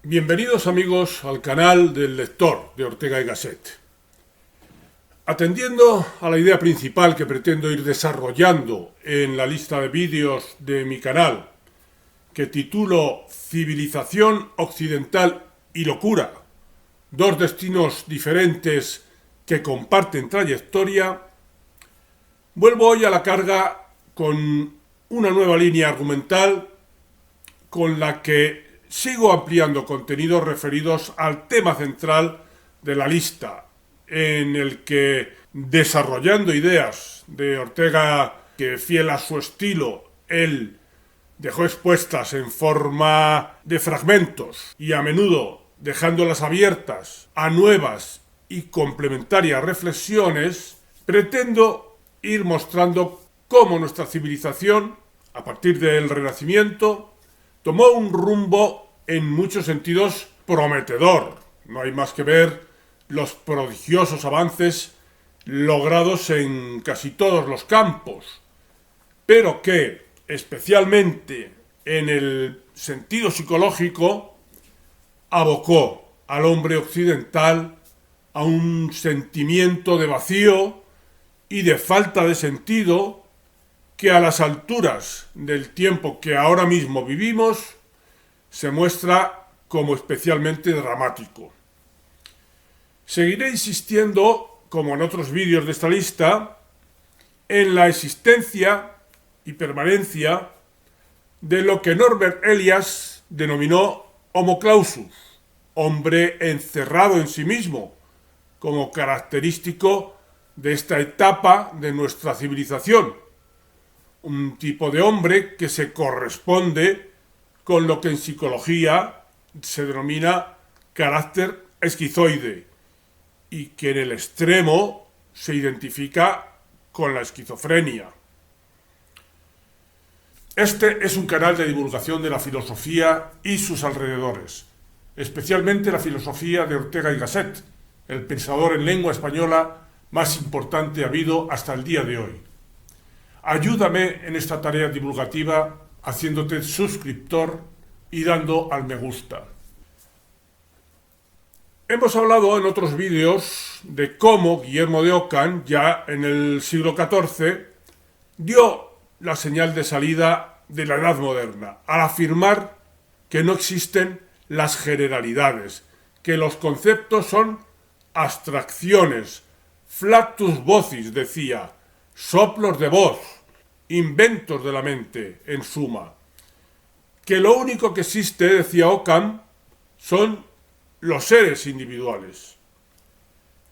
Bienvenidos amigos al canal del lector de Ortega y Gasset. Atendiendo a la idea principal que pretendo ir desarrollando en la lista de vídeos de mi canal, que titulo Civilización Occidental y Locura, dos destinos diferentes que comparten trayectoria, vuelvo hoy a la carga con una nueva línea argumental con la que sigo ampliando contenidos referidos al tema central de la lista, en el que, desarrollando ideas de Ortega que, fiel a su estilo, él dejó expuestas en forma de fragmentos y a menudo dejándolas abiertas a nuevas y complementarias reflexiones, pretendo ir mostrando cómo nuestra civilización, a partir del Renacimiento, tomó un rumbo en muchos sentidos prometedor. No hay más que ver los prodigiosos avances logrados en casi todos los campos, pero que, especialmente en el sentido psicológico, abocó al hombre occidental a un sentimiento de vacío y de falta de sentido que a las alturas del tiempo que ahora mismo vivimos se muestra como especialmente dramático. Seguiré insistiendo, como en otros vídeos de esta lista, en la existencia y permanencia de lo que Norbert Elias denominó Homo clausus, hombre encerrado en sí mismo, como característico de esta etapa de nuestra civilización. Un tipo de hombre que se corresponde con lo que en psicología se denomina carácter esquizoide y que en el extremo se identifica con la esquizofrenia. Este es un canal de divulgación de la filosofía y sus alrededores, especialmente la filosofía de Ortega y Gasset, el pensador en lengua española más importante habido hasta el día de hoy. Ayúdame en esta tarea divulgativa haciéndote suscriptor y dando al me gusta. Hemos hablado en otros vídeos de cómo Guillermo de Ockham, ya en el siglo XIV, dio la señal de salida de la Edad Moderna, al afirmar que no existen las generalidades, que los conceptos son abstracciones, flatus vocis, decía, soplos de voz, inventos de la mente, en suma. Que lo único que existe, decía Ockham, son los seres individuales.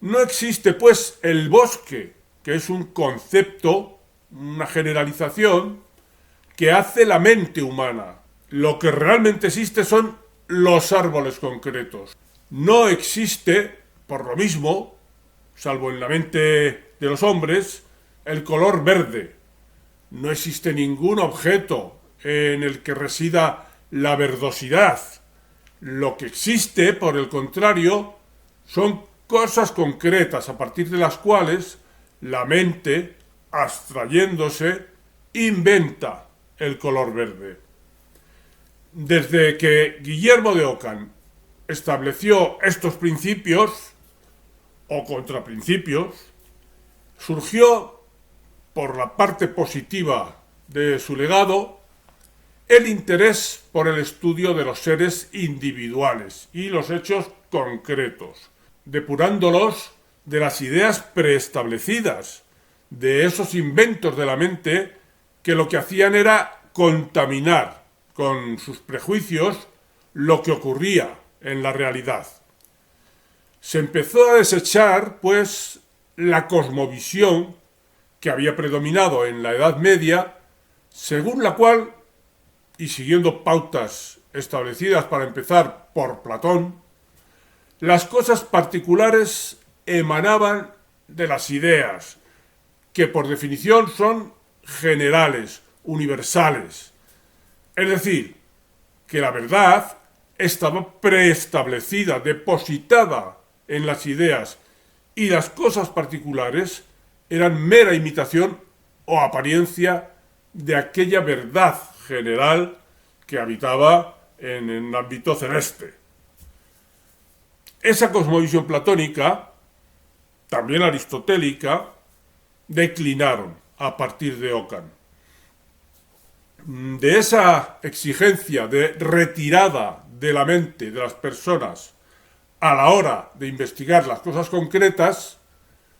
No existe, pues, el bosque, que es un concepto, una generalización, que hace la mente humana. Lo que realmente existe son los árboles concretos. No existe, por lo mismo, salvo en la mente de los hombres, el color verde. No existe ningún objeto en el que resida la verdosidad. Lo que existe, por el contrario, son cosas concretas a partir de las cuales la mente, abstrayéndose, inventa el color verde. Desde que Guillermo de Ockham estableció estos principios, o contraprincipios, surgió, por la parte positiva de su legado, el interés por el estudio de los seres individuales y los hechos concretos, depurándolos de las ideas preestablecidas, de esos inventos de la mente que lo que hacían era contaminar con sus prejuicios lo que ocurría en la realidad. Se empezó a desechar, pues, la cosmovisión que había predominado en la Edad Media, según la cual, y siguiendo pautas establecidas para empezar por Platón, las cosas particulares emanaban de las ideas, que por definición son generales, universales. Es decir, que la verdad estaba preestablecida, depositada en las ideas, y las cosas particulares eran mera imitación o apariencia de aquella verdad general que habitaba en el ámbito celeste. Esa cosmovisión platónica, también aristotélica, declinaron a partir de Ockham. De esa exigencia de retirada de la mente de las personas a la hora de investigar las cosas concretas,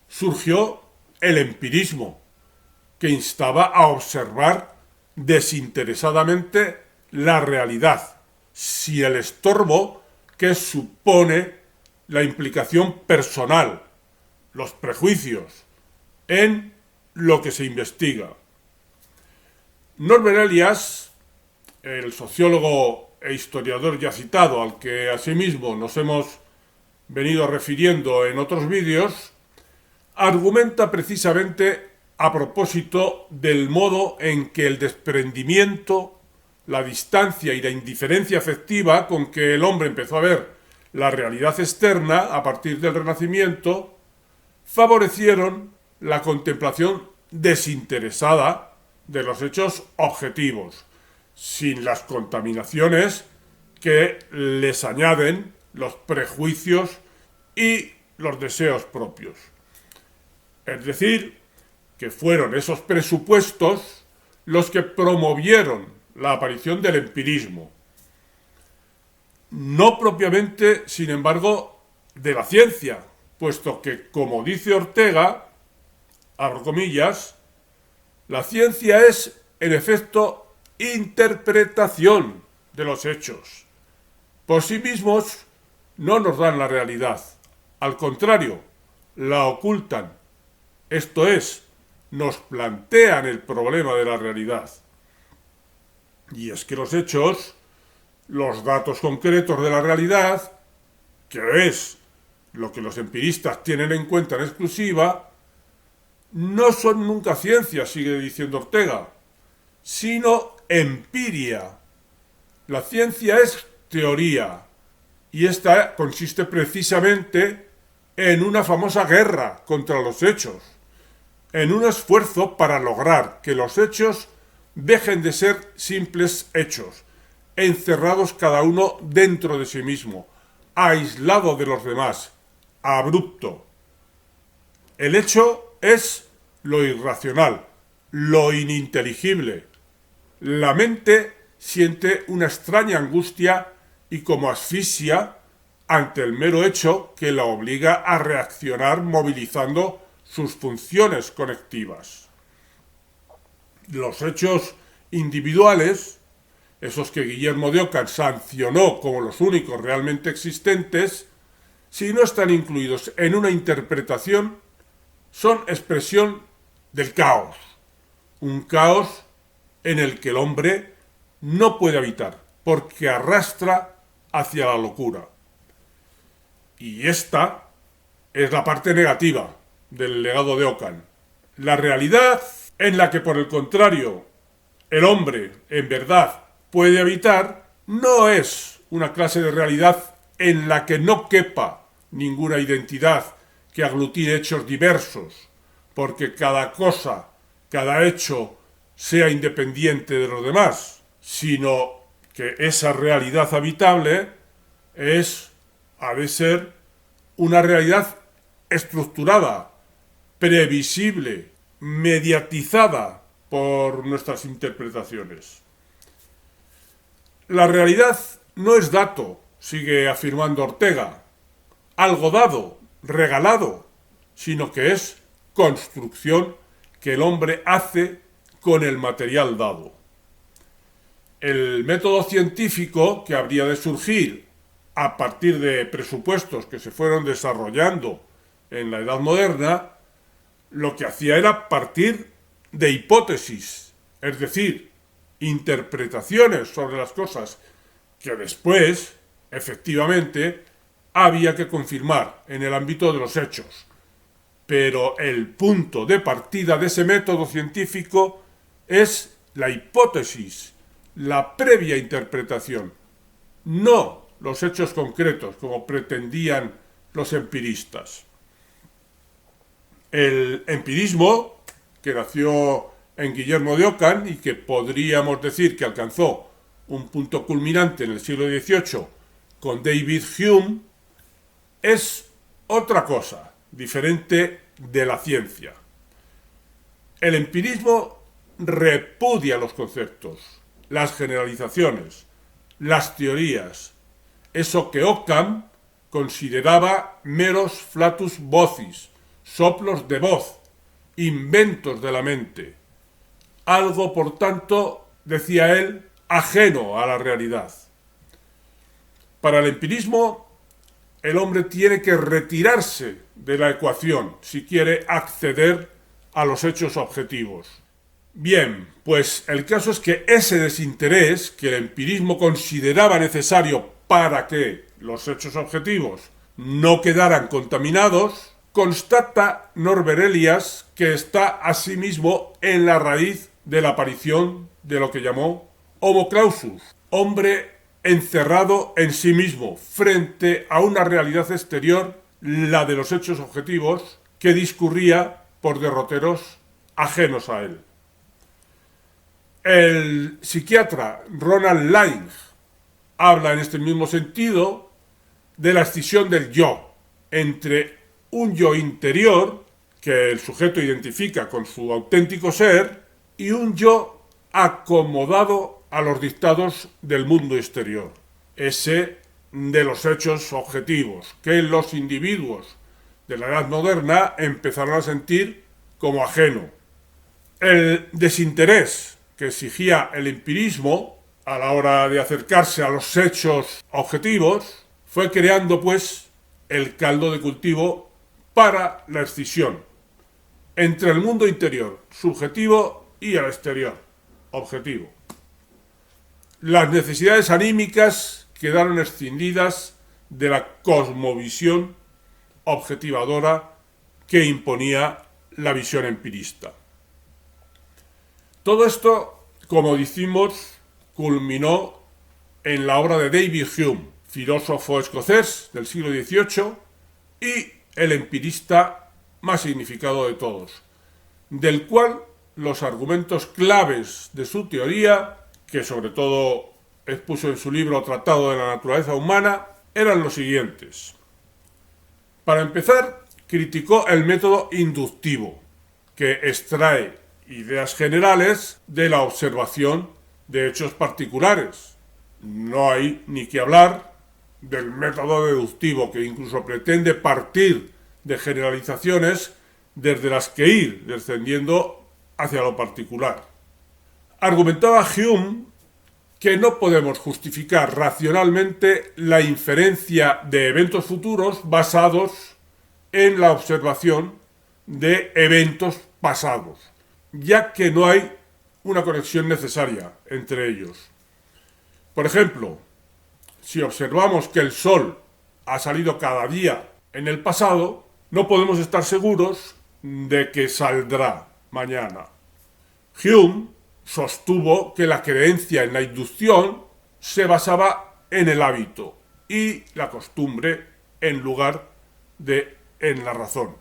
surgió el empirismo, que instaba a observar desinteresadamente la realidad, sin el estorbo que supone la implicación personal, los prejuicios, en lo que se investiga. Norbert Elias, el sociólogo e historiador ya citado, al que asimismo nos hemos venido refiriendo en otros vídeos, argumenta precisamente a propósito del modo en que el desprendimiento, la distancia y la indiferencia afectiva con que el hombre empezó a ver la realidad externa a partir del Renacimiento favorecieron la contemplación desinteresada de los hechos objetivos, sin las contaminaciones que les añaden los prejuicios y los deseos propios. Es decir, que fueron esos presupuestos los que promovieron la aparición del empirismo. No propiamente, sin embargo, de la ciencia, puesto que, como dice Ortega, abro comillas, la ciencia es, en efecto, interpretación de los hechos. Por sí mismos no nos dan la realidad, al contrario, la ocultan. Esto es, nos plantean el problema de la realidad. Y es que los hechos, los datos concretos de la realidad, que es lo que los empiristas tienen en cuenta en exclusiva, no son nunca ciencia, sigue diciendo Ortega, sino empiria. La ciencia es teoría, y esta consiste precisamente en una famosa guerra contra los hechos, en un esfuerzo para lograr que los hechos dejen de ser simples hechos, encerrados cada uno dentro de sí mismo, aislado de los demás, abrupto. El hecho es lo irracional, lo ininteligible. La mente siente una extraña angustia y como asfixia ante el mero hecho que la obliga a reaccionar movilizando sus funciones conectivas. Los hechos individuales, esos que Guillermo de Ockham sancionó como los únicos realmente existentes, si no están incluidos en una interpretación, son expresión del caos. Un caos en el que el hombre no puede habitar, porque arrastra hacia la locura. Y esta es la parte negativa del legado de Ockham. La realidad en la que, por el contrario, el hombre, en verdad, puede habitar, no es una clase de realidad en la que no quepa ninguna identidad que aglutine hechos diversos, porque cada cosa, cada hecho, sea independiente de los demás, sino que esa realidad habitable ha de ser una realidad estructurada, previsible, mediatizada por nuestras interpretaciones. La realidad no es dato, sigue afirmando Ortega, algo dado, regalado, sino que es construcción que el hombre hace con el material dado. El método científico que habría de surgir a partir de presupuestos que se fueron desarrollando en la Edad Moderna, lo que hacía era partir de hipótesis, es decir, interpretaciones sobre las cosas que después, efectivamente, había que confirmar en el ámbito de los hechos. Pero el punto de partida de ese método científico es la hipótesis, la previa interpretación, no los hechos concretos, como pretendían los empiristas. El empirismo, que nació en Guillermo de Ockham y que podríamos decir que alcanzó un punto culminante en el siglo XVIII con David Hume, es otra cosa, diferente de la ciencia. El empirismo repudia los conceptos, las generalizaciones, las teorías, eso que Occam consideraba meros flatus vocis, soplos de voz, inventos de la mente, algo, por tanto, decía él, ajeno a la realidad. Para el empirismo, el hombre tiene que retirarse de la ecuación si quiere acceder a los hechos objetivos. Bien, pues el caso es que ese desinterés que el empirismo consideraba necesario para que los hechos objetivos no quedaran contaminados, constata Norbert Elias que está asimismo en la raíz de la aparición de lo que llamó Homo clausus, hombre encerrado en sí mismo, frente a una realidad exterior, la de los hechos objetivos, que discurría por derroteros ajenos a él. El psiquiatra Ronald Lange habla en este mismo sentido de la escisión del yo, entre un yo interior, que el sujeto identifica con su auténtico ser, y un yo acomodado a los dictados del mundo exterior, ese de los hechos objetivos, que los individuos de la Edad Moderna empezaron a sentir como ajeno. El desinterés que exigía el empirismo a la hora de acercarse a los hechos objetivos fue creando, pues, el caldo de cultivo para la escisión entre el mundo interior, subjetivo, y el exterior, objetivo. Las necesidades anímicas quedaron escindidas de la cosmovisión objetivadora que imponía la visión empirista. Todo esto, como decimos, culminó en la obra de David Hume, filósofo escocés del siglo XVIII y el empirista más significado de todos, del cual los argumentos claves de su teoría, que sobre todo expuso en su libro Tratado de la Naturaleza Humana, eran los siguientes. Para empezar, criticó el método inductivo, que extrae ideas generales de la observación de hechos particulares. No hay ni que hablar del método deductivo, que incluso pretende partir de generalizaciones desde las que ir descendiendo hacia lo particular. Argumentaba Hume que no podemos justificar racionalmente la inferencia de eventos futuros basados en la observación de eventos pasados, ya que no hay una conexión necesaria entre ellos. Por ejemplo, si observamos que el sol ha salido cada día en el pasado, no podemos estar seguros de que saldrá mañana. Hume sostuvo que la creencia en la inducción se basaba en el hábito y la costumbre en lugar de en la razón.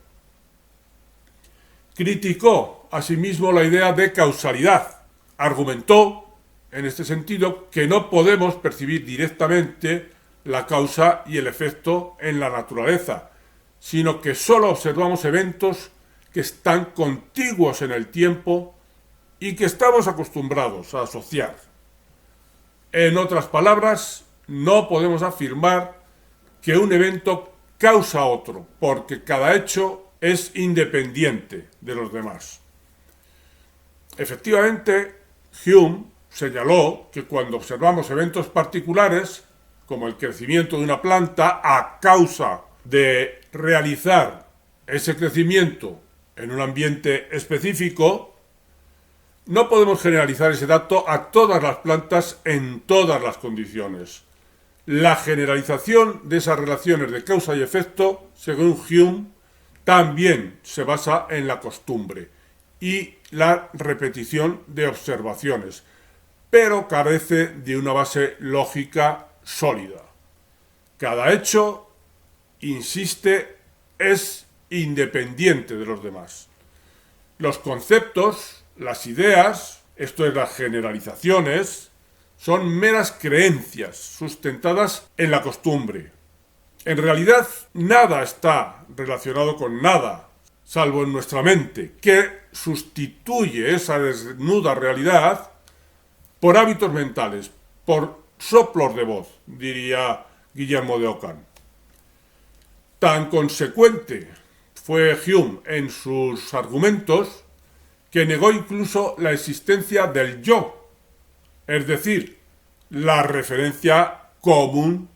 Criticó asimismo la idea de causalidad. Argumentó, en este sentido, que no podemos percibir directamente la causa y el efecto en la naturaleza, sino que sólo observamos eventos que están contiguos en el tiempo y que estamos acostumbrados a asociar. En otras palabras, no podemos afirmar que un evento causa otro, porque cada hecho es independiente de los demás. Efectivamente, Hume señaló que cuando observamos eventos particulares, como el crecimiento de una planta, a causa de realizar ese crecimiento en un ambiente específico, no podemos generalizar ese dato a todas las plantas en todas las condiciones. La generalización de esas relaciones de causa y efecto, según Hume, también se basa en la costumbre y la repetición de observaciones, pero carece de una base lógica sólida. Cada hecho, insiste, es independiente de los demás. Los conceptos, las ideas, esto es las generalizaciones, son meras creencias sustentadas en la costumbre. En realidad, nada está relacionado con nada, salvo en nuestra mente, que sustituye esa desnuda realidad por hábitos mentales, por soplos de voz, diría Guillermo de Ockham. Tan consecuente fue Hume en sus argumentos que negó incluso la existencia del yo, es decir, la referencia común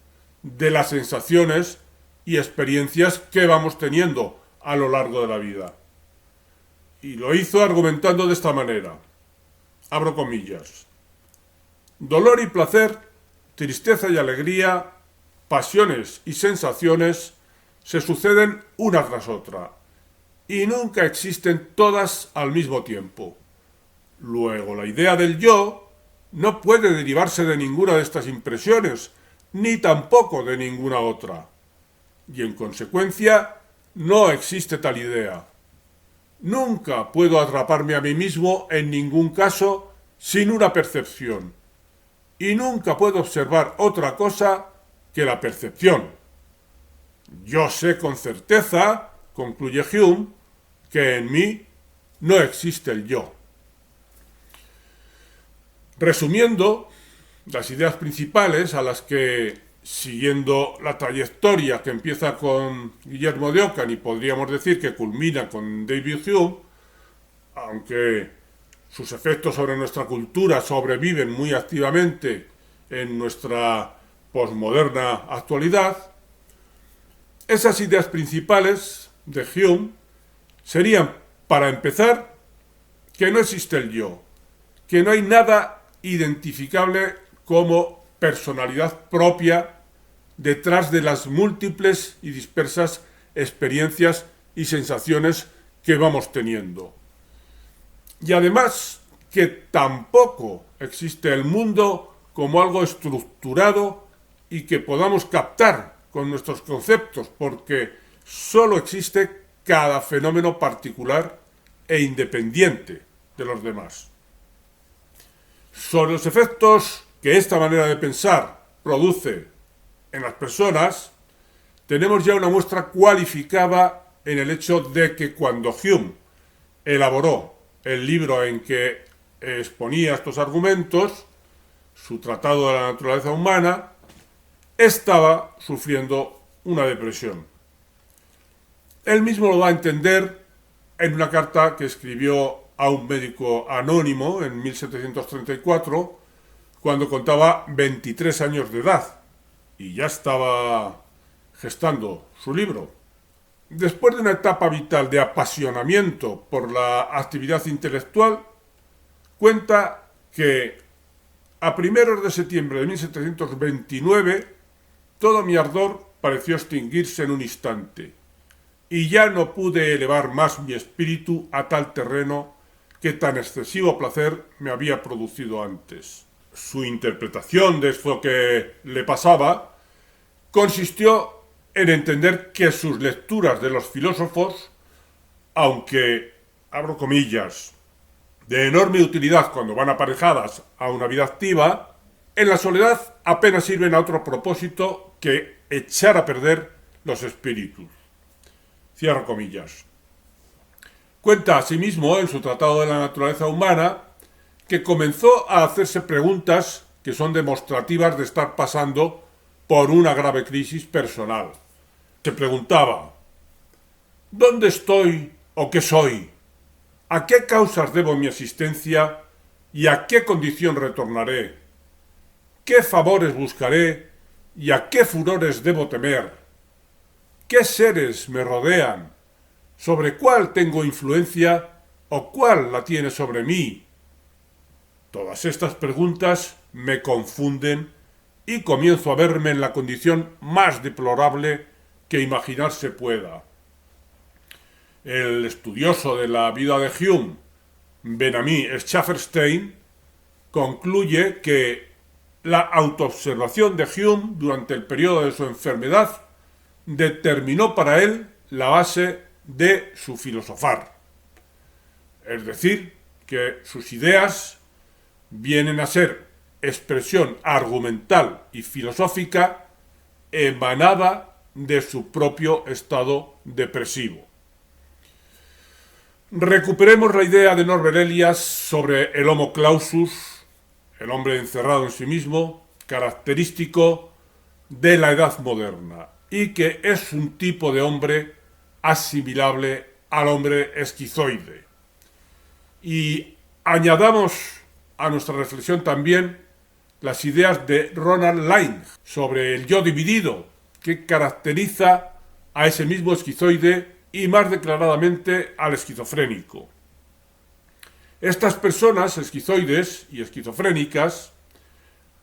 de las sensaciones y experiencias que vamos teniendo a lo largo de la vida. Y lo hizo argumentando de esta manera. Abro comillas. Dolor y placer, tristeza y alegría, pasiones y sensaciones se suceden una tras otra y nunca existen todas al mismo tiempo. Luego, la idea del yo no puede derivarse de ninguna de estas impresiones, ni tampoco de ninguna otra. Y en consecuencia, no existe tal idea. Nunca puedo atraparme a mí mismo en ningún caso sin una percepción. Y nunca puedo observar otra cosa que la percepción. Yo sé con certeza, concluye Hume, que en mí no existe el yo. Resumiendo, las ideas principales a las que, siguiendo la trayectoria que empieza con Guillermo de Ockham y podríamos decir que culmina con David Hume, aunque sus efectos sobre nuestra cultura sobreviven muy activamente en nuestra posmoderna actualidad, esas ideas principales de Hume serían, para empezar, que no existe el yo, que no hay nada identificable como personalidad propia detrás de las múltiples y dispersas experiencias y sensaciones que vamos teniendo. Y además que tampoco existe el mundo como algo estructurado y que podamos captar con nuestros conceptos, porque solo existe cada fenómeno particular e independiente de los demás. Sobre los efectos que esta manera de pensar produce en las personas, tenemos ya una muestra cualificada en el hecho de que cuando Hume elaboró el libro en que exponía estos argumentos, su Tratado de la Naturaleza Humana, estaba sufriendo una depresión. Él mismo lo da a entender en una carta que escribió a un médico anónimo en 1734, cuando contaba 23 años de edad y ya estaba gestando su libro. Después de una etapa vital de apasionamiento por la actividad intelectual, cuenta que a primeros de septiembre de 1729 todo mi ardor pareció extinguirse en un instante y ya no pude elevar más mi espíritu a tal terreno que tan excesivo placer me había producido antes. Su interpretación de esto que le pasaba consistió en entender que sus lecturas de los filósofos, aunque, abro comillas, de enorme utilidad cuando van aparejadas a una vida activa, en la soledad apenas sirven a otro propósito que echar a perder los espíritus. Cierro comillas. Cuenta asimismo en su Tratado de la Naturaleza Humana que comenzó a hacerse preguntas que son demostrativas de estar pasando por una grave crisis personal. Se preguntaba: ¿dónde estoy o qué soy? ¿A qué causas debo mi existencia y a qué condición retornaré? ¿Qué favores buscaré y a qué furores debo temer? ¿Qué seres me rodean? ¿Sobre cuál tengo influencia o cuál la tiene sobre mí? Todas estas preguntas me confunden y comienzo a verme en la condición más deplorable que imaginarse pueda. El estudioso de la vida de Hume, Ben-Ami Schafferstein, concluye que la autoobservación de Hume durante el periodo de su enfermedad determinó para él la base de su filosofar. Es decir, que sus ideas vienen a ser expresión argumental y filosófica emanada de su propio estado depresivo. Recuperemos la idea de Norbert Elias sobre el Homo clausus, el hombre encerrado en sí mismo, característico de la edad moderna, y que es un tipo de hombre asimilable al hombre esquizoide. Y añadamos a nuestra reflexión también las ideas de Ronald Laing sobre el yo dividido, que caracteriza a ese mismo esquizoide y más declaradamente al esquizofrénico. Estas personas esquizoides y esquizofrénicas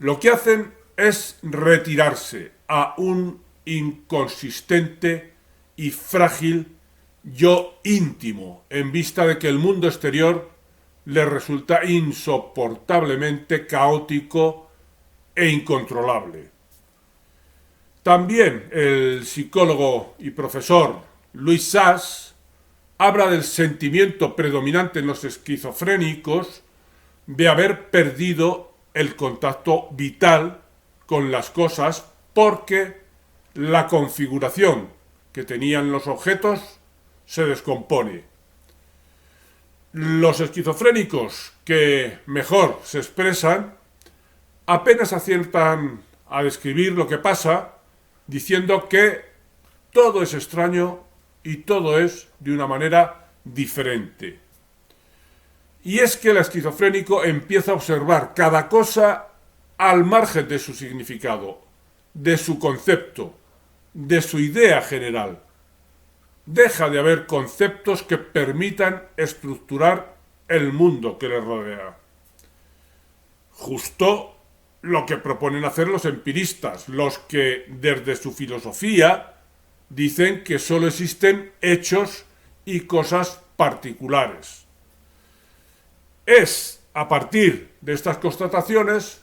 lo que hacen es retirarse a un inconsistente y frágil yo íntimo en vista de que el mundo exterior les resulta insoportablemente caótico e incontrolable. También el psicólogo y profesor Louis Sachs habla del sentimiento predominante en los esquizofrénicos de haber perdido el contacto vital con las cosas porque la configuración que tenían los objetos se descompone. Los esquizofrénicos que mejor se expresan apenas aciertan a describir lo que pasa diciendo que todo es extraño y todo es de una manera diferente. Y es que el esquizofrénico empieza a observar cada cosa al margen de su significado, de su concepto, de su idea general. Deja de haber conceptos que permitan estructurar el mundo que le rodea. Justo lo que proponen hacer los empiristas, los que desde su filosofía dicen que solo existen hechos y cosas particulares. Es a partir de estas constataciones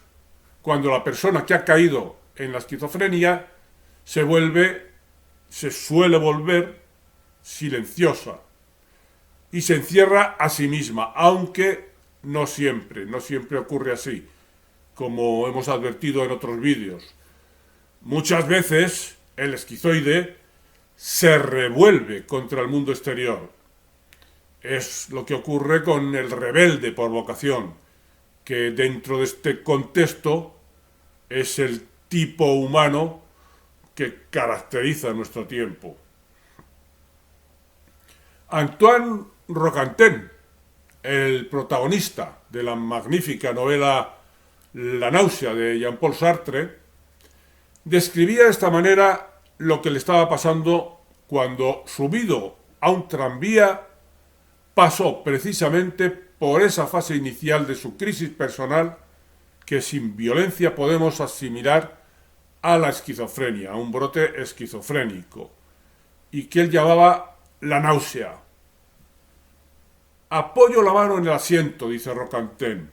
cuando la persona que ha caído en la esquizofrenia se suele volver silenciosa y se encierra a sí misma, aunque no siempre ocurre así, como hemos advertido en otros vídeos. Muchas veces el esquizoide se revuelve contra el mundo exterior. Es lo que ocurre con el rebelde por vocación, que dentro de este contexto es el tipo humano que caracteriza nuestro tiempo. Antoine Roquentin, el protagonista de la magnífica novela La náusea de Jean-Paul Sartre, describía de esta manera lo que le estaba pasando cuando, subido a un tranvía, pasó precisamente por esa fase inicial de su crisis personal que sin violencia podemos asimilar a la esquizofrenia, a un brote esquizofrénico, y que él llamaba la náusea. Apoyo la mano en el asiento, dice Roquentin,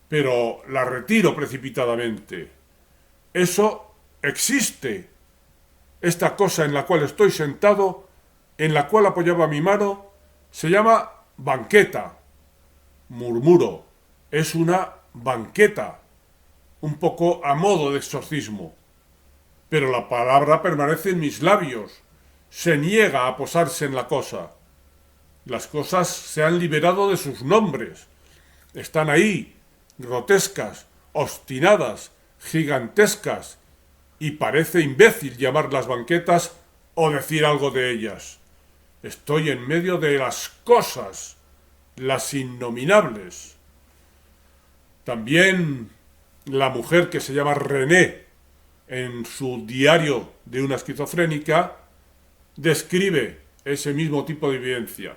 pero la retiro precipitadamente. Eso existe. Esta cosa en la cual estoy sentado, en la cual apoyaba mi mano, se llama banqueta. Murmuro, es una banqueta, un poco a modo de exorcismo. Pero la palabra permanece en mis labios, se niega a posarse en la cosa. Las cosas se han liberado de sus nombres. Están ahí, grotescas, obstinadas, gigantescas, y parece imbécil llamarlas banquetas o decir algo de ellas. Estoy en medio de las cosas, las innominables. También la mujer que se llama René, en su diario de una esquizofrénica, describe ese mismo tipo de vivencia.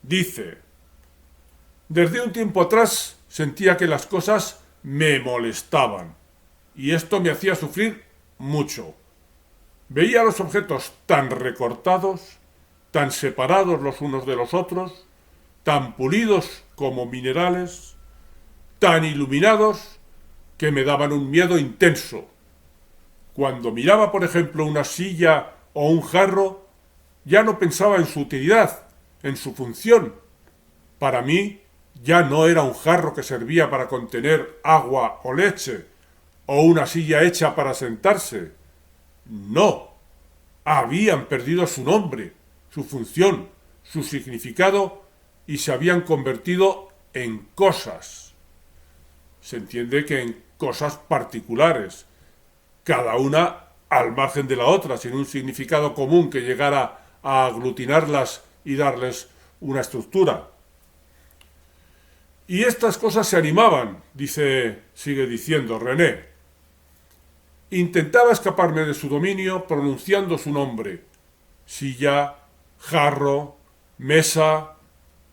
Dice: desde un tiempo atrás sentía que las cosas me molestaban y esto me hacía sufrir mucho. Veía los objetos tan recortados, tan separados los unos de los otros, tan pulidos como minerales, tan iluminados que me daban un miedo intenso. Cuando miraba, por ejemplo, una silla o un jarro, ya no pensaba en su utilidad, en su función. Para mí ya no era un jarro que servía para contener agua o leche, o una silla hecha para sentarse. No, habían perdido su nombre, su función, su significado y se habían convertido en cosas. Se entiende que en cosas particulares, cada una al margen de la otra, sin un significado común que llegara a aglutinarlas y darles una estructura. Y estas cosas se animaban, sigue diciendo René. Intentaba escaparme de su dominio pronunciando su nombre. Silla, jarro, mesa,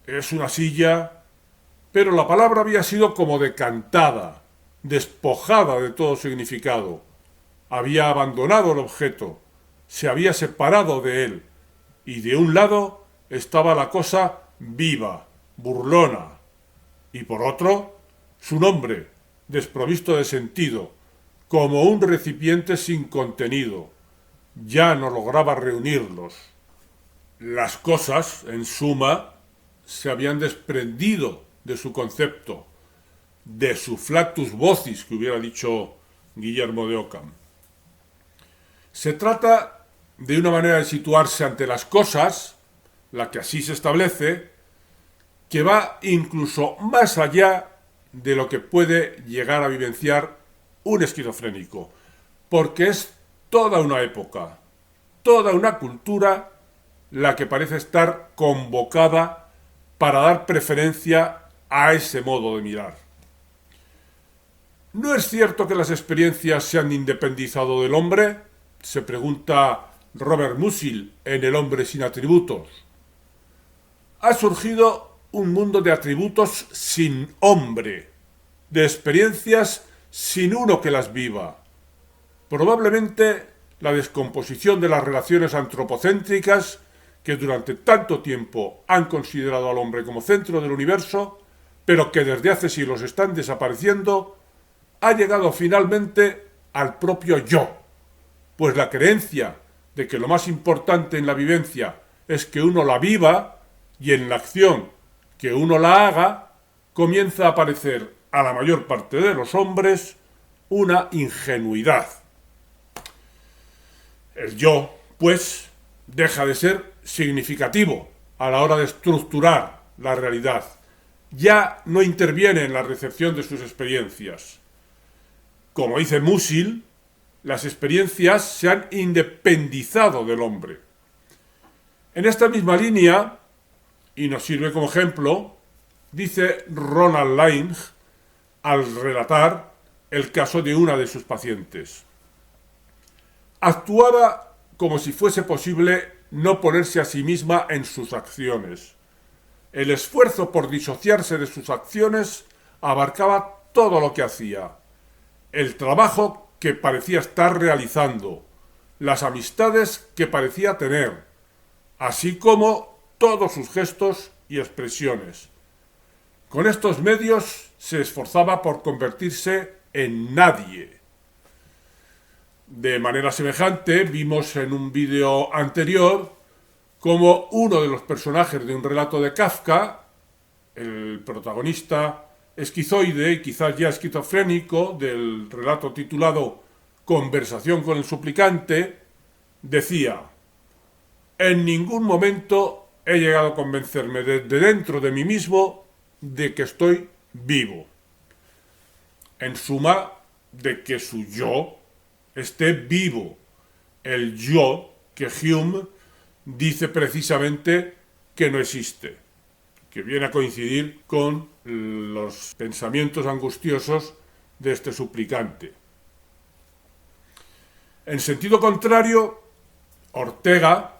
es una silla. Pero la palabra había sido como decantada, despojada de todo significado. Había abandonado el objeto, se había separado de él, y de un lado estaba la cosa viva, burlona, y por otro, su nombre, desprovisto de sentido, como un recipiente sin contenido. Ya no lograba reunirlos. Las cosas, en suma, se habían desprendido de su concepto, de su flatus vocis, que hubiera dicho Guillermo de Ockham. Se trata de una manera de situarse ante las cosas, la que así se establece, que va incluso más allá de lo que puede llegar a vivenciar un esquizofrénico, porque es toda una época, toda una cultura la que parece estar convocada para dar preferencia a ese modo de mirar. ¿No es cierto que las experiencias se han independizado del hombre?, se pregunta Robert Musil en El hombre sin atributos. Ha surgido un mundo de atributos sin hombre, de experiencias sin uno que las viva. Probablemente la descomposición de las relaciones antropocéntricas que durante tanto tiempo han considerado al hombre como centro del universo, pero que desde hace siglos están desapareciendo, ha llegado finalmente al propio yo, pues la creencia de que lo más importante en la vivencia es que uno la viva y en la acción que uno la haga, comienza a aparecer a la mayor parte de los hombres una ingenuidad. El yo, pues, deja de ser significativo a la hora de estructurar la realidad. Ya no interviene en la recepción de sus experiencias. Como dice Musil, las experiencias se han independizado del hombre. En esta misma línea, y nos sirve como ejemplo, dice Ronald Lange al relatar el caso de una de sus pacientes. Actuaba como si fuese posible no ponerse a sí misma en sus acciones. El esfuerzo por disociarse de sus acciones abarcaba todo lo que hacía. El trabajo que parecía estar realizando, las amistades que parecía tener, así como todos sus gestos y expresiones. Con estos medios se esforzaba por convertirse en nadie. De manera semejante, vimos en un vídeo anterior cómo uno de los personajes de un relato de Kafka, el protagonista esquizoide y quizás ya esquizofrénico del relato titulado Conversación con el suplicante, decía: en ningún momento he llegado a convencerme desde dentro de mí mismo de que estoy vivo. En suma, de que su yo esté vivo. El yo que Hume dice precisamente que no existe, que viene a coincidir con los pensamientos angustiosos de este suplicante. En sentido contrario, Ortega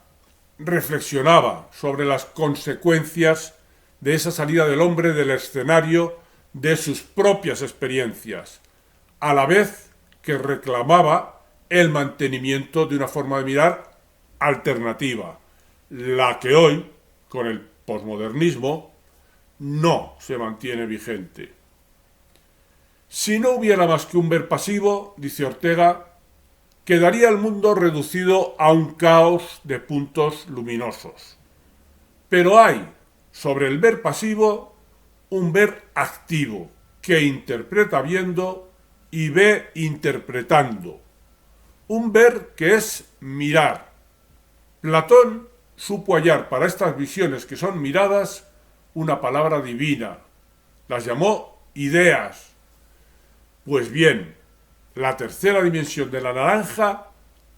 reflexionaba sobre las consecuencias de esa salida del hombre del escenario de sus propias experiencias, a la vez que reclamaba el mantenimiento de una forma de mirar alternativa, la que hoy, con el posmodernismo, no se mantiene vigente. Si no hubiera más que un ver pasivo, dice Ortega, quedaría el mundo reducido a un caos de puntos luminosos. Pero hay, sobre el ver pasivo, un ver activo, que interpreta viendo y ve interpretando. un ver que es mirar. Platón supo hallar para estas visiones que son miradas una palabra divina. Las llamó ideas. Pues bien, la tercera dimensión de la naranja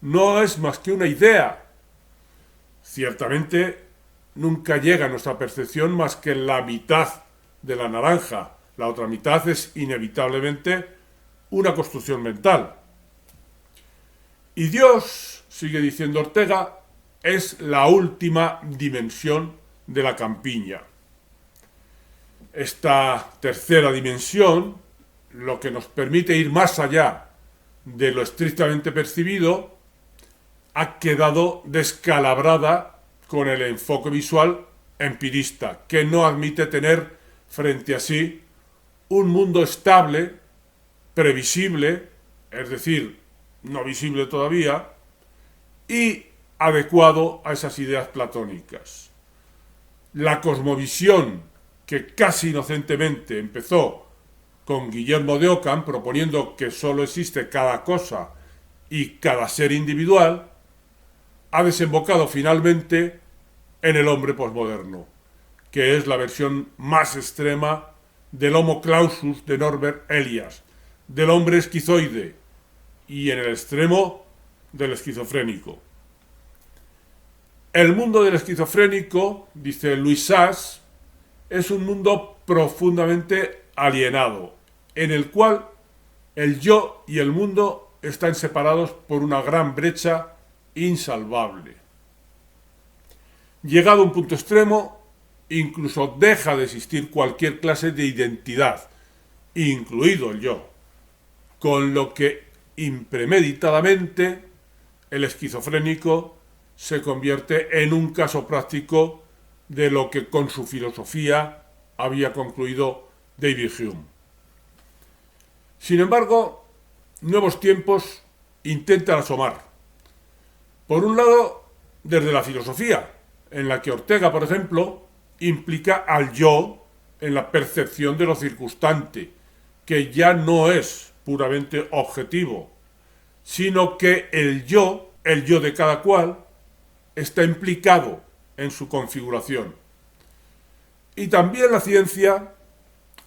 no es más que una idea. Ciertamente, nunca llega a nuestra percepción más que la mitad de la naranja. La otra mitad es inevitablemente una construcción mental. Y Dios, sigue diciendo Ortega, es la última dimensión de la campiña. Esta tercera dimensión, lo que nos permite ir más allá de lo estrictamente percibido, ha quedado descalabrada con el enfoque visual empirista, que no admite tener frente a sí un mundo estable, previsible, es decir, no visible todavía, y adecuado a esas ideas platónicas. La cosmovisión que casi inocentemente empezó con Guillermo de Ockham proponiendo que sólo existe cada cosa y cada ser individual, ha desembocado finalmente en el hombre posmoderno, que es la versión más extrema del Homo clausus de Norbert Elias, del hombre esquizoide y en el extremo del esquizofrénico. El mundo del esquizofrénico, dice Louis Sachs, es un mundo profundamente alienado, en el cual el yo y el mundo están separados por una gran brecha insalvable. Llegado a un punto extremo, incluso deja de existir cualquier clase de identidad, incluido el yo, con lo que impremeditadamente el esquizofrénico se convierte en un caso práctico de lo que con su filosofía había concluido David Hume. Sin embargo, nuevos tiempos intentan asomar. Por un lado, desde la filosofía, en la que Ortega, por ejemplo, implica al yo en la percepción de lo circunstante, que ya no es puramente objetivo, sino que el yo de cada cual, está implicado en su configuración. Y también la ciencia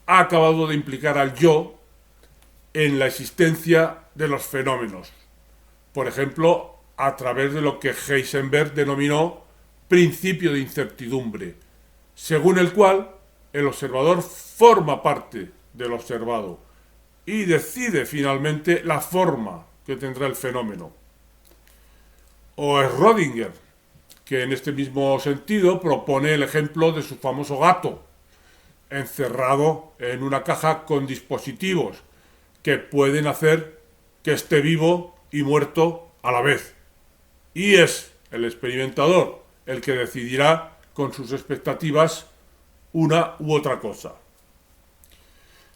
ha acabado de implicar al yo en la existencia de los fenómenos, por ejemplo, a través de lo que Heisenberg denominó principio de incertidumbre, según el cual el observador forma parte del observado y decide finalmente la forma que tendrá el fenómeno. O Schrödinger, que en este mismo sentido propone el ejemplo de su famoso gato, encerrado en una caja con dispositivos que pueden hacer que esté vivo y muerto a la vez. Y es el experimentador el que decidirá con sus expectativas una u otra cosa.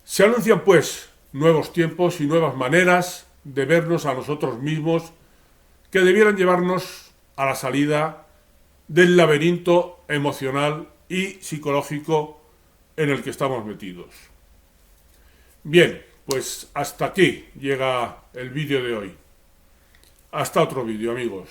Se anuncian, pues, nuevos tiempos y nuevas maneras de vernos a nosotros mismos que debieran llevarnos a la salida del laberinto emocional y psicológico en el que estamos metidos. Bien, pues hasta aquí llega el vídeo de hoy. Hasta otro vídeo, amigos.